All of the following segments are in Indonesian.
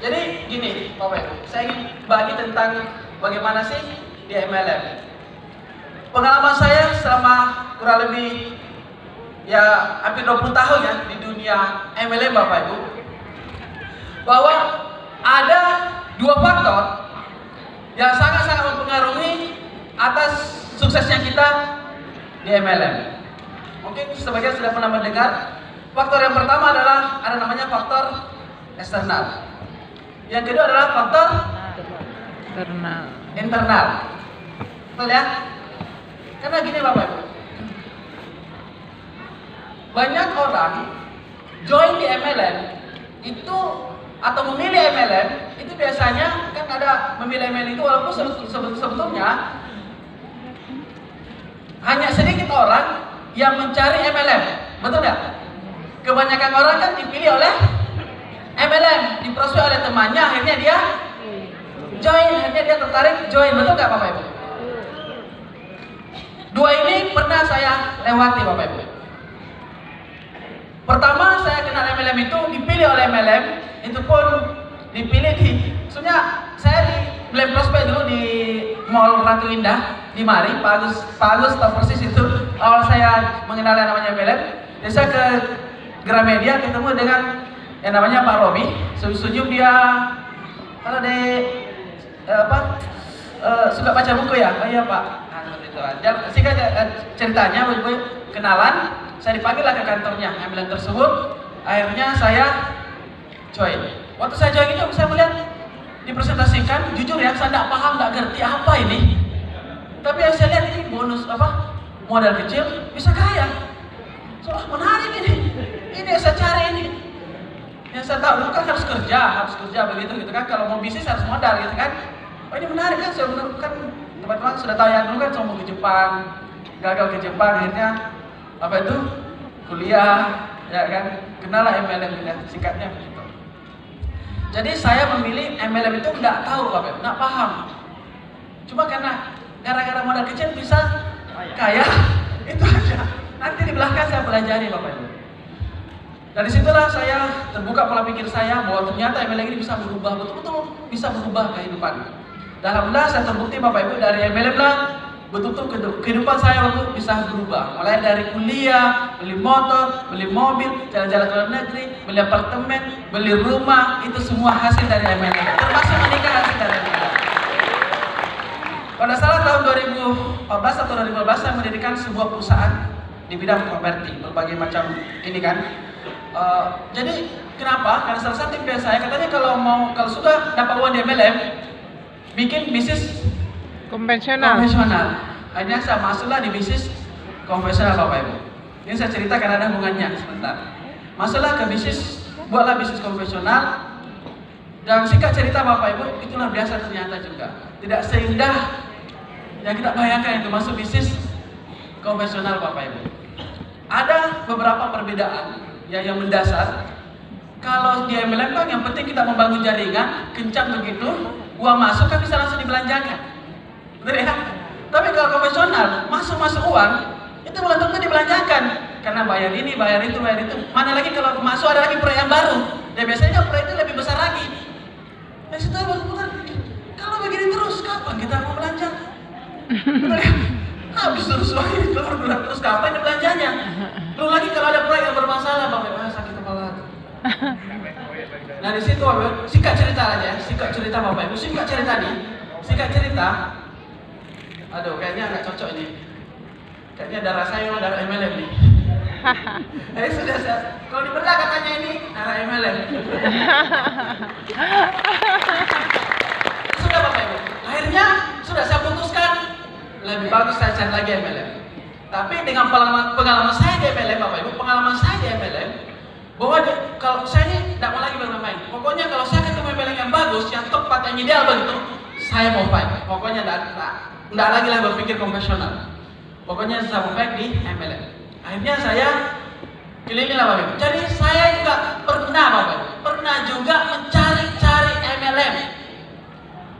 Jadi gini, Bapak Ibu, saya ingin bagi tentang bagaimana sih di MLM. Pengalaman saya selama kurang lebih ya hampir 20 tahun ya di dunia MLM, Bapak Ibu, bahwa ada dua faktor yang sangat-sangat mempengaruhi atas suksesnya kita di MLM. Mungkin sebagian sudah pernah mendengar. Faktor yang pertama adalah ada namanya faktor eksternal. Yang kedua adalah faktor internal. Betul ya? Karena gini Bapak Ibu, banyak orang join di MLM itu atau memilih MLM itu biasanya kan ada memilih MLM itu walaupun sebetulnya hanya sedikit orang yang mencari MLM, betul nggak? Kebanyakan orang kan dipilih oleh MLM, diprospek oleh temannya, akhirnya dia join, akhirnya dia tertarik join, betul nggak Bapak Ibu? Dua ini pernah saya lewati Bapak Ibu. Pertama saya kenal MLM itu dipilih oleh MLM, itu pun dipilih sebenarnya saya di beli prospek dulu di Mall Ratu Indah di Mari, Pak Agus tahu persis itu awal saya mengenal yang namanya MLM. Jadi saya ke Gramedia ketemu dengan yang namanya Pak Romi, senyum dia, kalau suka baca buku ya, oh iya Pak. Nah, itu aja. Singkat ceritanya, kenalan, saya dipanggil lah ke kantornya MLM tersebut. Akhirnya saya join. Waktu saya join itu saya melihat dipresentasikan, jujur ya, saya tidak paham, tidak ngerti apa ini. Tapi yang saya lihat ini bonus modal kecil bisa kaya. So, menarik ini. Ini yang saya cari ini. Yang saya tahu dulu kan harus kerja begitu gitu kan. Kalau mau bisnis harus modal gitu kan. Oh ini menarik kan, saya kan teman-teman sudah tahu ya dulu kan saya mau ke Jepang, gagal ke Jepang, akhirnya apa itu kuliah, ya kan, kenal lah MLM ya, singkatnya begitu. Jadi saya memilih MLM itu nggak tahu Bapak, nggak paham. Cuma karena gara-gara modal kecil bisa kaya, itu aja. Nanti di belakang saya pelajari Bapak Ibu. Dari situlah saya terbuka pola pikir saya bahwa ternyata MLM ini bisa berubah, betul-betul bisa berubah kehidupan. Dan alhamdulillah saya terbukti Bapak Ibu dari MLM lah betul-betul kehidupan saya waktu bisa berubah. Mulai dari kuliah, beli motor, beli mobil, jalan-jalan ke luar negeri, beli apartemen, beli rumah, itu semua hasil dari MLM. Termasuk menikah hasil dari MLM. Pada salah tahun 2014 atau 2015 saya mendirikan sebuah perusahaan di bidang properti, berbagai macam ini kan. Jadi kenapa? Karena salah satu impian saya katanya kalau sudah dapat uang di MLM, bikin bisnis konvensional. Akhirnya saya masuklah di bisnis konvensional Bapak Ibu. Ini saya cerita karena ada hubungannya sebentar. Masuklah ke bisnis, buatlah bisnis konvensional. Dan singkat cerita Bapak Ibu, itulah biasa ternyata juga. Tidak seindah yang kita bayangkan itu masuk bisnis konvensional Bapak Ibu. Ada beberapa perbedaan yang mendasar. Kalau di MLM kan yang penting kita membangun jaringan, kencang begitu, uang masuk kan bisa langsung dibelanjakan. Betul ya? Tapi kalau konvensional, masuk uang, itu belum tentu dibelanjakan. Karena bayar ini, bayar itu. Mana lagi kalau masuk ada lagi proyek yang baru. Dan biasanya proyek itu lebih besar lagi. Dan situ berputar, kalau begini terus, kapan kita mau belanja? Betul ya? Habis terus uang ini keluar, terus kapan dibelanjanya? Belum lagi kalau ada proyek yang bermasalah, Bapak, sakit kepala. Nah di situ Bapak, singkat cerita aja ya, singkat cerita Bapak Ibu, singkat cerita. Aduh, kayaknya agak cocok ini. Kayaknya darah saya memang darah MLM nih. Sudah kalau dibelah katanya ini darah MLM. Sudah Bapak Ibu, akhirnya sudah saya putuskan lebih bagus saya cari lagi MLM. Tapi dengan pengalaman saya di MLM Bapak Ibu, bahwa kalau saya ini tidak mau lagi bermain. Pokoknya kalau saya ketemu MLM yang bagus, yang tepat, yang ideal begitu, saya mau fight. Pokoknya tidak lagi lah berpikir konvensional. Pokoknya saya mau fight di MLM. Akhirnya saya keliling lah Bapak Ibu. Jadi saya juga pernah juga mencari MLM.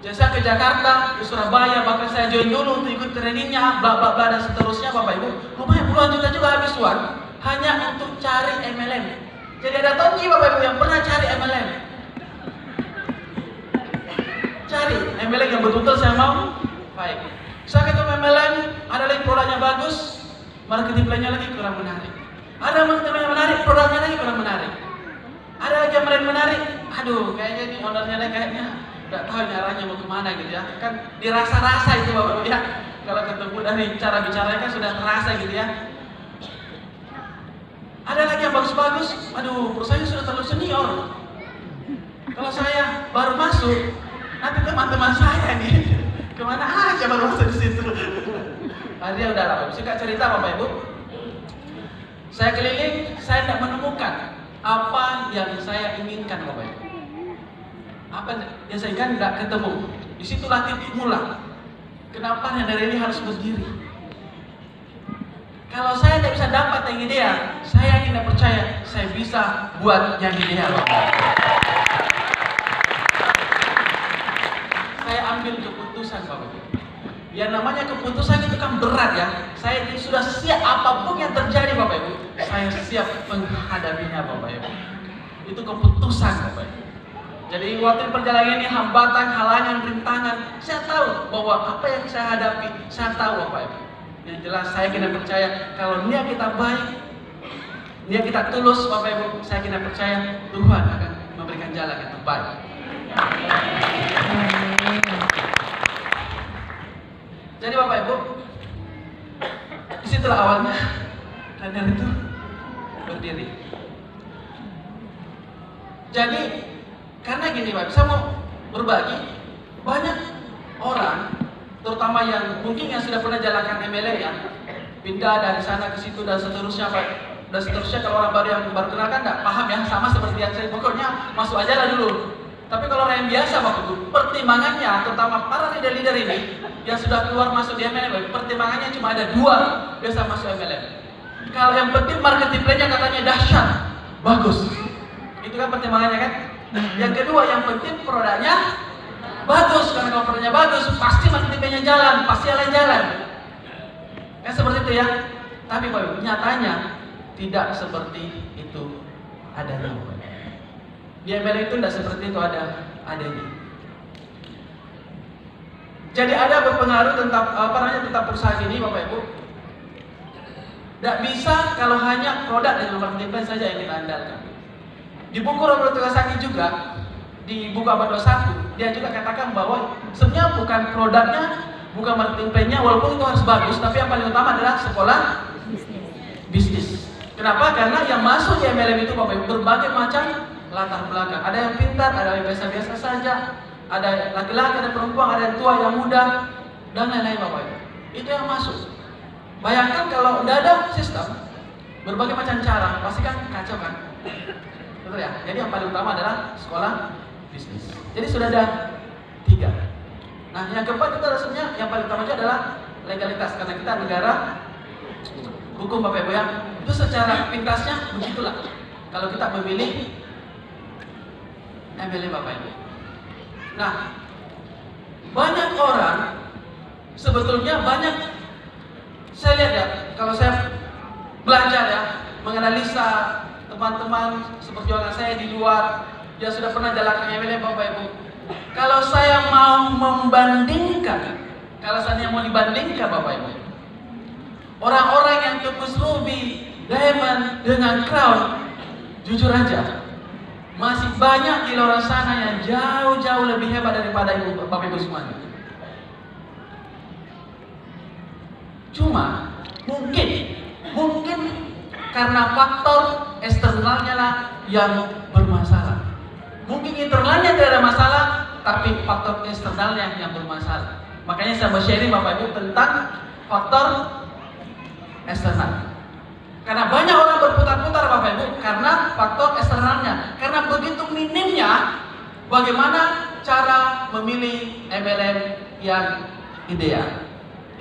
Jadi saya ke Jakarta, ke Surabaya, bahkan saya join dulu untuk ikut trainingnya, bla bla bla dan seterusnya Bapak Ibu. Lumayan puluhan juta juga habis uang hanya untuk cari MLM. Jadi ada Tonji Bapak Ibu yang pernah cari MLM. betul-betul saya mau baik. Saya ketemu MLM, ada lagi produknya bagus, marketing plan-nya lagi kurang menarik. Ada marketing yang menarik, produknya lagi kurang menarik. Ada lagi yang menarik, aduh kayaknya ini ownernya kayaknya nggak tahu ini arahnya mau kemana gitu ya. Kan dirasa-rasa itu Bapak ya. Kalau ketemu dari cara bicaranya kan sudah terasa gitu ya. Ada lagi yang bagus-bagus, aduh perusahaannya sudah terlalu senior. Kalau saya baru masuk, nanti teman-teman saya nih kemana aja baru masuk di situ. Akhirnya udahlah, suka cerita Bapak Ibu. Saya keliling, saya tidak menemukan apa yang saya inginkan Bapak Ibu. Apa yang saya inginkan tidak ketemu. Disitulah titik mula. Kenapa dari ini harus berdiri? Kalau saya tidak bisa dapat yang ideal, saya tidak percaya saya bisa buat yang ideal. Saya ambil keputusan Bapak Ibu. Ya namanya keputusan itu kan berat ya. Saya sudah siap apapun yang terjadi Bapak Ibu. Saya siap menghadapinya Bapak Ibu. Itu keputusan Bapak Ibu. Jadi waktu perjalanan ini hambatan, halangan, rintangan, saya tahu bahwa apa yang saya hadapi, saya tahu Bapak Ibu. Yang jelas saya kena percaya kalau niat kita baik, niat kita tulus Bapak Ibu, saya kena percaya Tuhan akan memberikan jalan yang terbaik. Jadi Bapak Ibu, disitulah awalnya kalian itu berdiri. Jadi karena gini Bapak, saya mau berbagi banyak orang, terutama yang mungkin yang sudah pernah jalankan MLM ya, pindah dari sana ke situ dan seterusnya Pak. Dan seterusnya kalau orang baru yang baru kenal kan nggak paham ya, sama seperti yang saya pokoknya masuk aja lah dulu. Tapi kalau orang yang biasa Bapak Ibu, pertimbangannya terutama para leader-leader ini yang sudah keluar masuk di MLM, pertimbangannya cuma ada dua biasa masuk MLM. Kalau yang penting marketing plan-nya katanya dahsyat, bagus. Itu kan pertimbangannya kan? Yang kedua yang penting produknya bagus, karena kalau produknya bagus pasti marketing plan-nya jalan, pasti jalan. Kan seperti itu ya. Tapi Bapak Ibu, nyatanya tidak seperti itu adanya. Di MLM itu tidak seperti itu adanya. Jadi ada berpengaruh tentang tentang perusahaan ini Bapak Ibu. Tidak bisa kalau hanya produk dan marketing plan saja yang kita andalkan. Di buku Robert Kiyosaki juga, di buku abad 21, dia juga katakan bahwa sebenarnya bukan produknya, bukan marketing plan-nya, walaupun itu harus bagus, tapi yang paling utama adalah sekolah bisnis. Kenapa? Karena yang masuk di MLM itu Bapak Ibu berbagai macam latar belakang. Ada yang pintar, ada yang biasa-biasa saja, ada laki-laki, ada perempuan, ada yang tua, yang muda, dan lain-lain Bapak Ibu. Itu yang masuk. Bayangkan kalau tidak ada sistem, berbagai macam cara, pasti kan kacau kan? Betul ya? Jadi yang paling utama adalah sekolah bisnis. Jadi sudah ada 3. Nah yang keempat itu sebenarnya yang paling utama adalah legalitas. Karena kita negara hukum Bapak Ibu ya. Itu secara pintasnya begitulah. Kalau kita memilih MLM Bapak Ibu. Nah, banyak orang sebetulnya saya lihat ya, kalau saya belajar ya, menganalisa teman-teman seperjuangan saya di luar yang sudah pernah jalankan MLM Bapak Ibu. Kalau saya mau membandingkan, kalau saya mau dibandingkan Bapak Ibu, orang-orang yang tembus ruby, diamond dengan crown, jujur aja, masih banyak di luar sana yang jauh-jauh lebih hebat daripada Bapak Ibu semuanya. Cuma mungkin karena faktor eksternalnya lah yang bermasalah. Mungkin internalnya tidak ada masalah, tapi faktor eksternalnya yang bermasalah. Makanya saya mau sharing Bapak Ibu tentang faktor eksternal. Karena banyak orang berputar-putar Bapak Ibu karena faktor eksternalnya. Karena begitu minimnya bagaimana cara memilih MLM yang ideal.